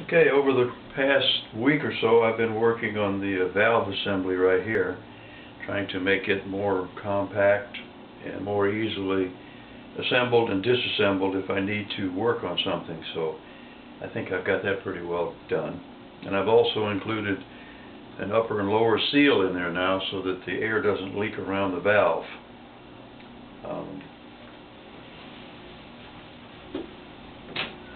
Okay, over the past week or so I've been working on the valve assembly right here, trying to make it more compact and more easily assembled and disassembled if I need to work on something. So I think I've got that pretty well done. And I've also included an upper and lower seal in there now so that the air doesn't leak around the valve.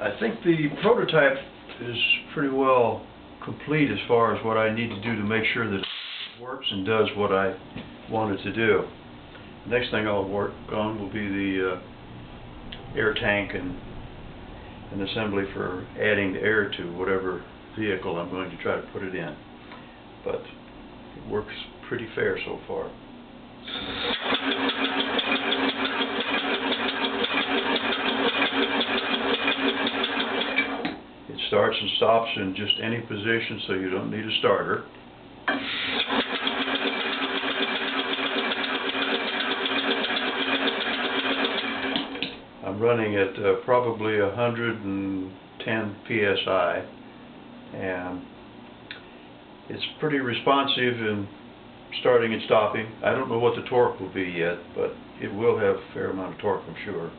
I think the prototype is pretty well complete as far as what I need to do to make sure that it works and does what I want it to do. The next thing I'll work on will be the air tank and an assembly for adding the air to whatever vehicle I'm going to try to put it in. But it works pretty fair so far. It starts and stops in just any position, so you don't need a starter. I'm running at probably 110 psi, and it's pretty responsive in starting and stopping. I don't know what the torque will be yet, but it will have a fair amount of torque, I'm sure.